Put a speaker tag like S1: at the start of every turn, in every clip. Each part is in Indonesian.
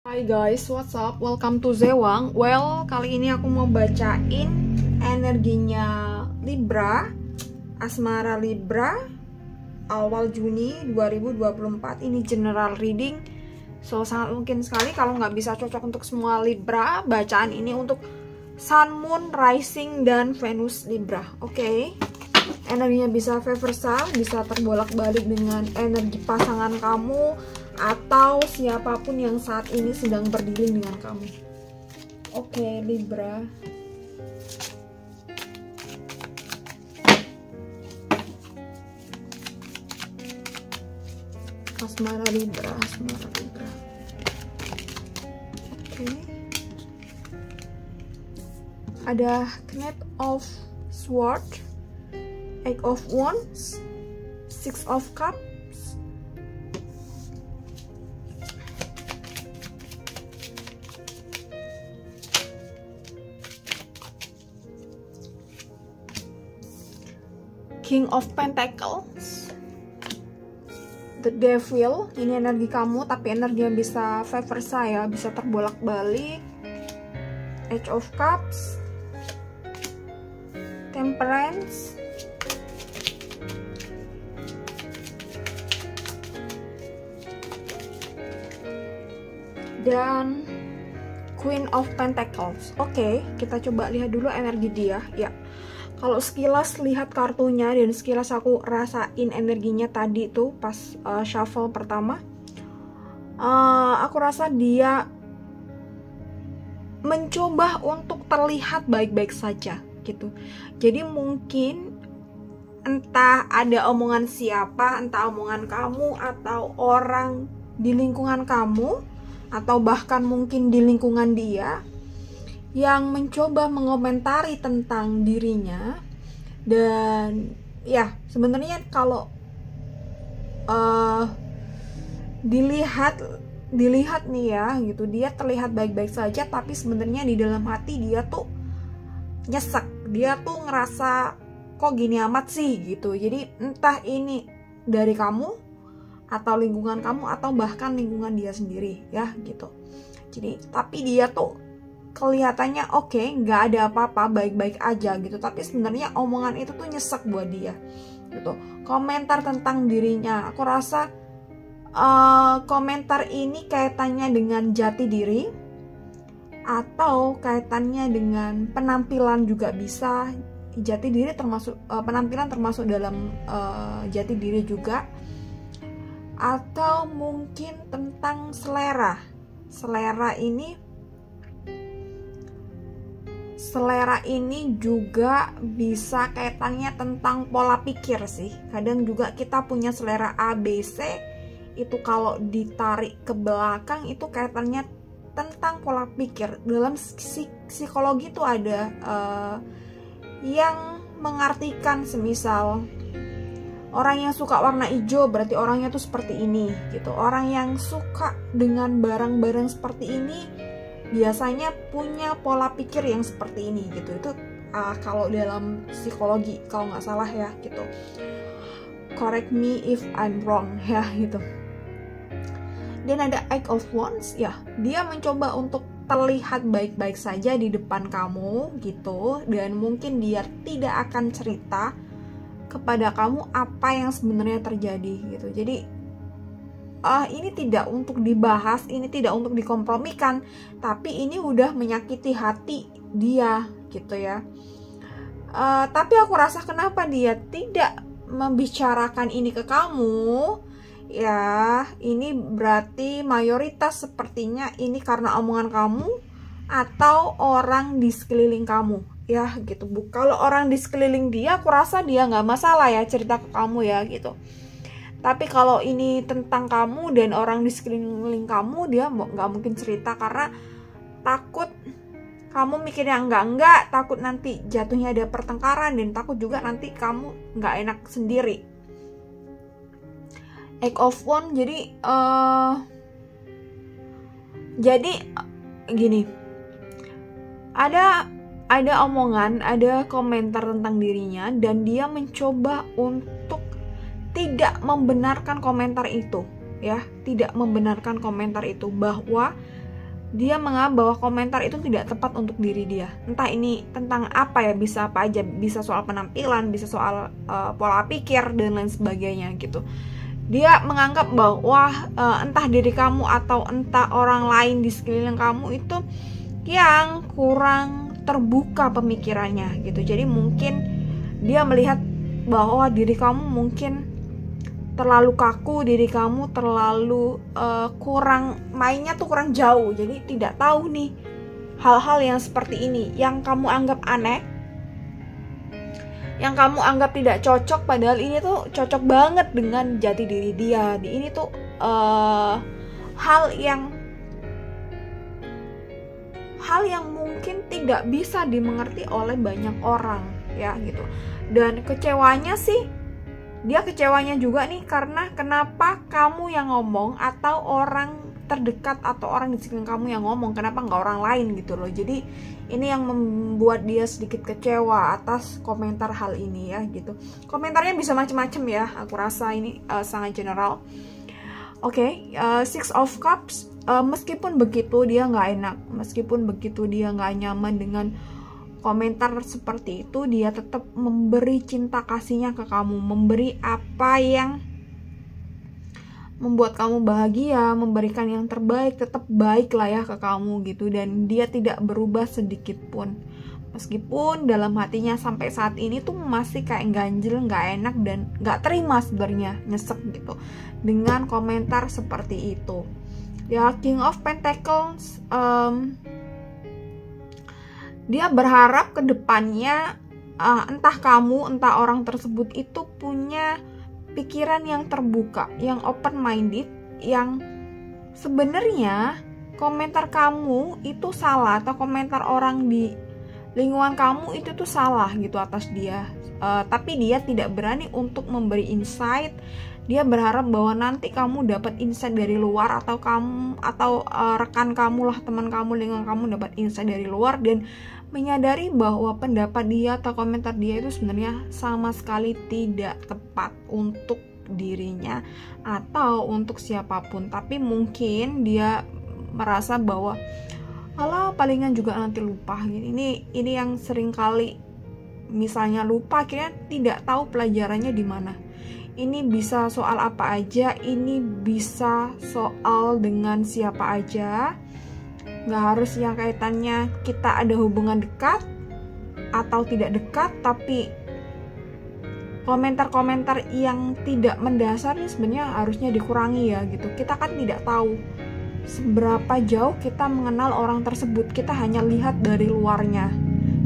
S1: Hai guys, what's up? Welcome to Zewang. Well, kali ini aku mau bacain energinya Libra, asmara Libra, awal Juni 2024. Ini general reading. So, sangat mungkin sekali kalau nggak bisa cocok untuk semua Libra, bacaan ini untuk Sun, Moon, Rising, dan Venus Libra. Oke. Energinya bisa reversal, bisa terbolak-balik dengan energi pasangan kamu atau siapapun yang saat ini sedang berdiri dengan kamu. Oke, Libra. Asmara Libra, asmara Libra. Oke. Ada Knight of Swords, Eight of Wands, Six of Cups, King of Pentacles, The Devil. Ini energi kamu, tapi energi yang bisa reversal ya, bisa terbolak-balik. Age of Cups, Temperance, dan Queen of Pentacles. Oke, kita coba lihat dulu energi dia ya. Kalau sekilas lihat kartunya dan sekilas aku rasain energinya tadi tuh pas shuffle pertama, aku rasa dia mencoba untuk terlihat baik-baik saja gitu. Jadi mungkin entah ada omongan siapa, entah omongan kamu atau orang di lingkungan kamu, atau bahkan mungkin di lingkungan dia yang mencoba mengomentari tentang dirinya. Dan ya sebenarnya kalau dilihat nih ya gitu, dia terlihat baik-baik saja, tapi sebenarnya di dalam hati dia tuh nyesek, dia tuh ngerasa kok gini amat sih gitu. Jadi entah ini dari kamu atau lingkungan kamu atau bahkan lingkungan dia sendiri ya gitu. Jadi tapi dia tuh kelihatannya oke, nggak ada apa-apa, baik-baik aja gitu, tapi sebenarnya omongan itu tuh nyesek buat dia gitu. Komentar tentang dirinya, aku rasa komentar ini kaitannya dengan jati diri atau kaitannya dengan penampilan juga bisa. Jati diri termasuk penampilan termasuk dalam jati diri juga, atau mungkin tentang selera ini juga bisa kaitannya tentang pola pikir sih. Kadang juga kita punya selera A, B, C, itu kalau ditarik ke belakang itu kaitannya tentang pola pikir. Dalam psikologi itu ada yang mengartikan semisal orang yang suka warna hijau berarti orangnya tuh seperti ini gitu. Orang yang suka dengan barang-barang seperti ini biasanya punya pola pikir yang seperti ini gitu. Itu kalau dalam psikologi kalau nggak salah ya gitu. Correct me if I'm wrong ya gitu. Dan ada Eight of Wands ya, dia mencoba untuk terlihat baik-baik saja di depan kamu gitu, dan mungkin dia tidak akan cerita kepada kamu apa yang sebenarnya terjadi gitu. Jadi ini tidak untuk dibahas, ini tidak untuk dikompromikan, tapi ini udah menyakiti hati dia gitu ya. Tapi aku rasa kenapa dia tidak membicarakan ini ke kamu ya, ini berarti mayoritas sepertinya ini karena omongan kamu atau orang di sekeliling kamu ya gitu. Kalau orang di sekeliling dia, aku rasa dia nggak masalah ya cerita ke kamu ya gitu. Tapi kalau ini tentang kamu dan orang di sekeliling kamu, dia nggak mungkin cerita karena takut kamu mikirnya enggak, takut nanti jatuhnya ada pertengkaran, dan takut juga nanti kamu nggak enak sendiri. Eight of Wands, jadi gini, ada omongan, ada komentar tentang dirinya, dan dia mencoba untuk tidak membenarkan komentar itu ya, tidak membenarkan komentar itu, bahwa dia menganggap bahwa komentar itu tidak tepat untuk diri dia. Entah ini tentang apa ya, bisa apa aja, bisa soal penampilan, bisa soal pola pikir dan lain sebagainya gitu. Dia menganggap bahwa entah diri kamu atau entah orang lain di sekeliling kamu itu yang kurang terbuka pemikirannya gitu. Jadi mungkin dia melihat bahwa diri kamu mungkin terlalu kaku, diri kamu terlalu kurang, mainnya tuh kurang jauh. Jadi tidak tahu nih hal-hal yang seperti ini yang kamu anggap aneh, yang kamu anggap tidak cocok, padahal ini tuh cocok banget dengan jati diri dia. Ini tuh hal yang mungkin tidak bisa dimengerti oleh banyak orang ya gitu. Dan kecewanya juga nih karena kenapa kamu yang ngomong atau orang terdekat atau orang di sekitar kamu yang ngomong, kenapa nggak orang lain gitu loh. Jadi ini yang membuat dia sedikit kecewa atas komentar hal ini ya gitu. Komentarnya bisa macam-macam ya, aku rasa ini sangat general. Oke, Six of Cups, meskipun begitu dia nggak enak, meskipun begitu dia nggak nyaman dengan komentar seperti itu, dia tetap memberi cinta kasihnya ke kamu, memberi apa yang membuat kamu bahagia, memberikan yang terbaik, tetap baik lah ya ke kamu gitu. Dan dia tidak berubah sedikit pun, meskipun dalam hatinya sampai saat ini tuh masih kayak ganjel, nggak enak dan nggak terima sebenarnya, nyesek gitu dengan komentar seperti itu ya. King of Pentacles, dia berharap ke depannya entah kamu, entah orang tersebut itu punya pikiran yang terbuka, yang open minded, yang sebenarnya komentar kamu itu salah atau komentar orang di lingkungan kamu itu tuh salah gitu atas dia. Tapi dia tidak berani untuk memberi insight. Dia berharap bahwa nanti kamu dapat insight dari luar, atau rekan kamu lah, teman kamu, lingkungan kamu dapat insight dari luar dan menyadari bahwa pendapat dia atau komentar dia itu sebenarnya sama sekali tidak tepat untuk dirinya atau untuk siapapun. Tapi mungkin dia merasa bahwa alah palingan juga nanti lupa. Ini yang sering kali misalnya lupa, akhirnya tidak tahu pelajarannya di mana. Ini bisa soal apa aja, ini bisa soal dengan siapa aja. Nggak harus yang kaitannya kita ada hubungan dekat atau tidak dekat, tapi komentar-komentar yang tidak mendasar ini sebenarnya harusnya dikurangi ya gitu. Kita kan tidak tahu seberapa jauh kita mengenal orang tersebut, kita hanya lihat dari luarnya,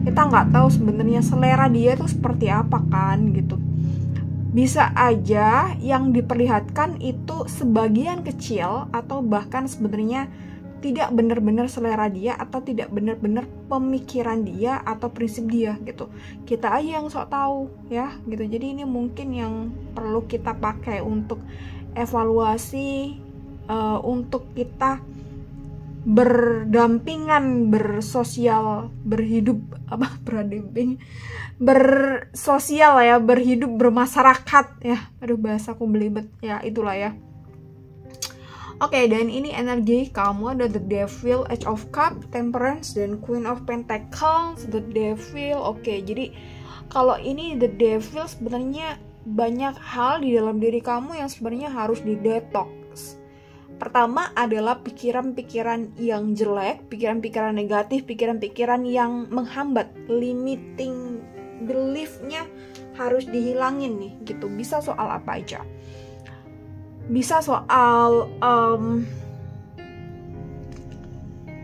S1: kita nggak tahu sebenarnya selera dia itu seperti apa kan gitu. Bisa aja yang diperlihatkan itu sebagian kecil atau bahkan sebenarnya tidak benar-benar selera dia atau tidak benar-benar pemikiran dia atau prinsip dia gitu. Kita aja yang sok tahu ya gitu. Jadi ini mungkin yang perlu kita pakai untuk evaluasi, untuk kita berdampingan, bersosial, berhidup bersosial ya, berhidup bermasyarakat ya. Aduh bahasaku belibet ya, itulah ya. Oke, dan ini energi kamu ada The Devil, Age of Cups, Temperance, dan Queen of Pentacles. The Devil, oke, jadi kalau ini The Devil sebenarnya banyak hal di dalam diri kamu yang sebenarnya harus didetox. Pertama adalah pikiran-pikiran yang jelek, pikiran-pikiran negatif, pikiran-pikiran yang menghambat, limiting belief-nya harus dihilangin nih gitu. Bisa soal apa aja. Bisa soal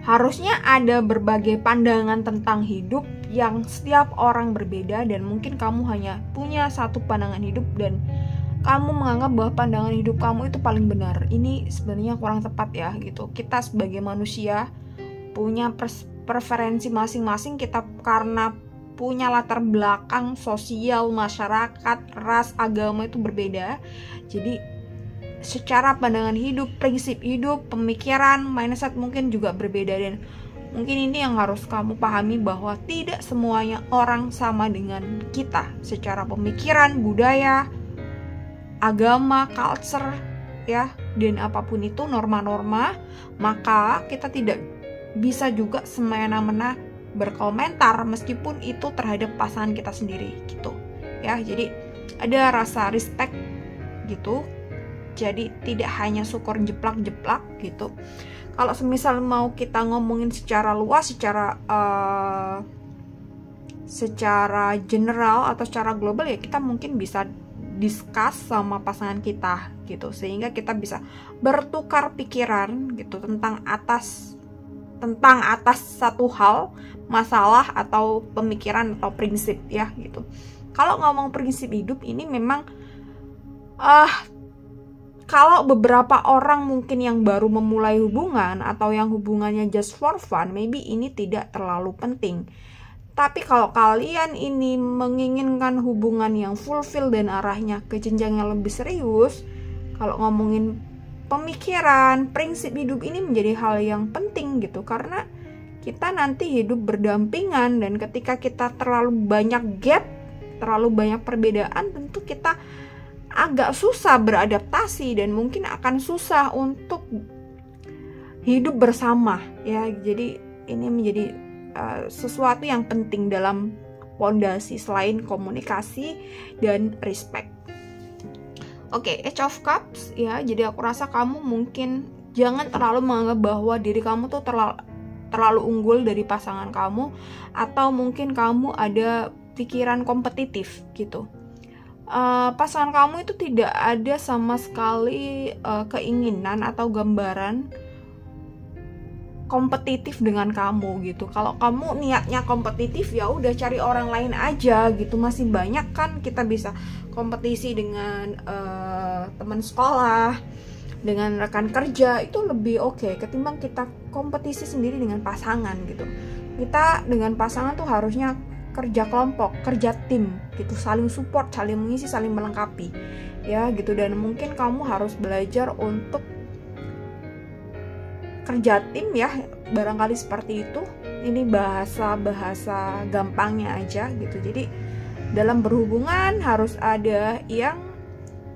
S1: harusnya ada berbagai pandangan tentang hidup yang setiap orang berbeda, dan mungkin kamu hanya punya satu pandangan hidup dan kamu menganggap bahwa pandangan hidup kamu itu paling benar. Ini sebenarnya kurang tepat ya gitu. Kita sebagai manusia punya preferensi masing-masing, kita karena punya latar belakang sosial, masyarakat, ras, agama itu berbeda. Jadi secara pandangan hidup, prinsip hidup, pemikiran, mindset mungkin juga berbeda, dan mungkin ini yang harus kamu pahami bahwa tidak semuanya orang sama dengan kita secara pemikiran, budaya, agama, culture ya, dan apapun itu norma-norma. Maka kita tidak bisa juga semena-mena berkomentar meskipun itu terhadap pasangan kita sendiri gitu ya. Jadi ada rasa respect gitu, jadi tidak hanya syukur jeplak-jeplak gitu. Kalau semisal mau kita ngomongin secara luas, secara general atau secara global ya, kita mungkin bisa discuss sama pasangan kita gitu, sehingga kita bisa bertukar pikiran gitu tentang atas satu hal, masalah atau pemikiran atau prinsip ya gitu. Kalau ngomong prinsip hidup ini memang kalau beberapa orang mungkin yang baru memulai hubungan atau yang hubungannya just for fun, maybe ini tidak terlalu penting. Tapi kalau kalian ini menginginkan hubungan yang fulfill dan arahnya ke jenjang yang lebih serius, kalau ngomongin pemikiran, prinsip hidup ini menjadi hal yang penting gitu. Karena kita nanti hidup berdampingan, dan ketika kita terlalu banyak gap, terlalu banyak perbedaan, tentu kita agak susah beradaptasi dan mungkin akan susah untuk hidup bersama ya. Jadi ini menjadi sesuatu yang penting dalam pondasi selain komunikasi dan respect. Oke, Eight of Cups ya. Jadi aku rasa kamu mungkin jangan terlalu menganggap bahwa diri kamu tuh terlalu unggul dari pasangan kamu, atau mungkin kamu ada pikiran kompetitif gitu. Pasangan kamu itu tidak ada sama sekali keinginan atau gambaran kompetitif dengan kamu gitu. Kalau kamu niatnya kompetitif, ya udah cari orang lain aja gitu. Masih banyak kan kita bisa kompetisi dengan teman sekolah, dengan rekan kerja, itu lebih oke ketimbang kita kompetisi sendiri dengan pasangan gitu. Kita dengan pasangan tuh harusnya kerja kelompok, kerja tim gitu, saling support, saling mengisi, saling melengkapi ya gitu. Dan mungkin kamu harus belajar untuk kerja tim ya, barangkali seperti itu. Ini bahasa gampangnya aja gitu. Jadi dalam berhubungan harus ada yang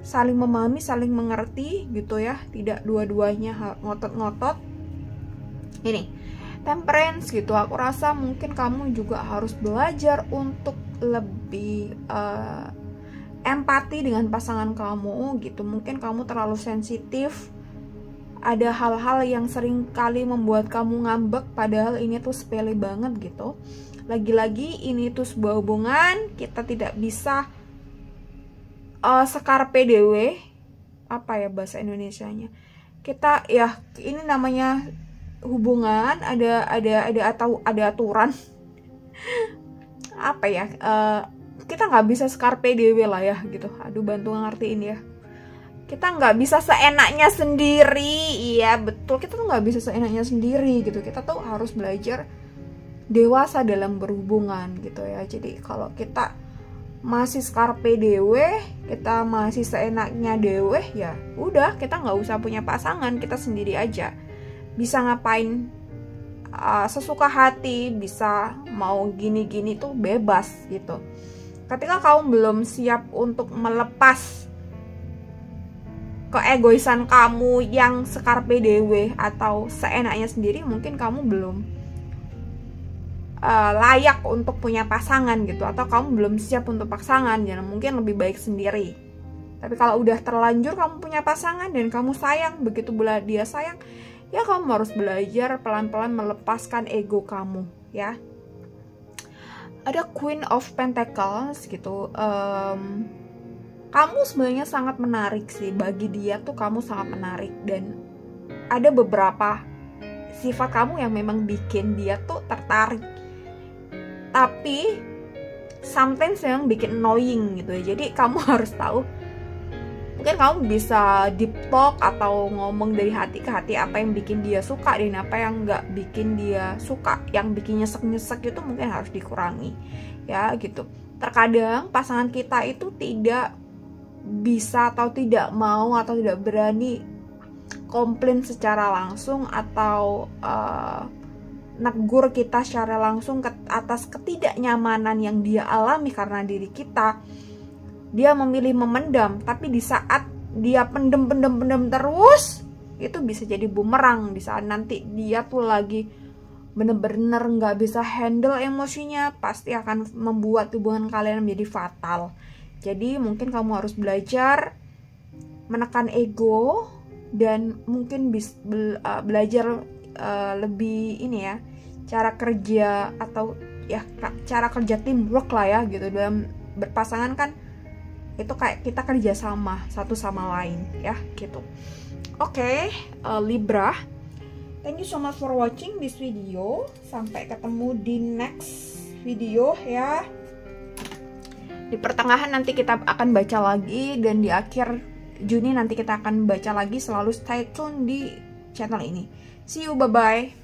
S1: saling memahami, saling mengerti gitu ya, tidak dua-duanya ngotot-ngotot. Ini Temperance gitu, aku rasa mungkin kamu juga harus belajar untuk lebih empati dengan pasangan kamu gitu. Mungkin kamu terlalu sensitif, ada hal-hal yang sering kali membuat kamu ngambek, padahal ini tuh sepele banget gitu. Lagi-lagi ini tuh sebuah hubungan, kita tidak bisa sekarpe dewe, apa ya bahasa Indonesianya, kita ya ini namanya hubungan, ada aturan apa ya, kita nggak bisa skarpe dewe lah ya gitu. Aduh, bantu ngertiin ya, kita nggak bisa seenaknya sendiri. Iya betul, kita tuh nggak bisa seenaknya sendiri gitu. Kita tuh harus belajar dewasa dalam berhubungan gitu ya. Jadi kalau kita masih skarpe dewe, kita masih seenaknya dewe, ya udah, kita nggak usah punya pasangan, kita sendiri aja bisa ngapain sesuka hati, bisa mau gini-gini tuh bebas gitu. Ketika kamu belum siap untuk melepas keegoisan kamu yang skarpe dewe atau seenaknya sendiri, mungkin kamu belum layak untuk punya pasangan gitu, atau kamu belum siap untuk pasangan, jadi mungkin lebih baik sendiri. Tapi kalau udah terlanjur kamu punya pasangan dan kamu sayang, begitu pula dia sayang, ya kamu harus belajar pelan-pelan melepaskan ego kamu ya. Ada Queen of Pentacles gitu. Kamu sebenarnya sangat menarik sih, bagi dia tuh kamu sangat menarik, dan ada beberapa sifat kamu yang memang bikin dia tuh tertarik, tapi sometimes memang bikin annoying gitu ya. Jadi kamu harus tahu, mungkin kamu bisa deep talk atau ngomong dari hati ke hati apa yang bikin dia suka dan apa yang nggak bikin dia suka. Yang bikin nyesek-nyesek itu mungkin harus dikurangi ya gitu. Terkadang pasangan kita itu tidak bisa atau tidak mau atau tidak berani komplain secara langsung atau negur kita secara langsung atas ketidaknyamanan yang dia alami karena diri kita. Dia memilih memendam, tapi di saat dia pendem terus, itu bisa jadi bumerang. Di saat nanti dia tuh lagi bener-bener nggak bisa handle emosinya, pasti akan membuat hubungan kalian menjadi fatal. Jadi mungkin kamu harus belajar menekan ego dan mungkin belajar lebih ini ya, cara kerja atau ya cara kerja teamwork lah ya gitu. Dalam berpasangan kan itu kayak kita kerja sama satu sama lain ya gitu. Oke, Libra, thank you so much for watching this video. Sampai ketemu di next video ya. Di pertengahan nanti kita akan baca lagi, dan di akhir Juni nanti kita akan baca lagi. Selalu stay tune di channel ini. See you, bye-bye.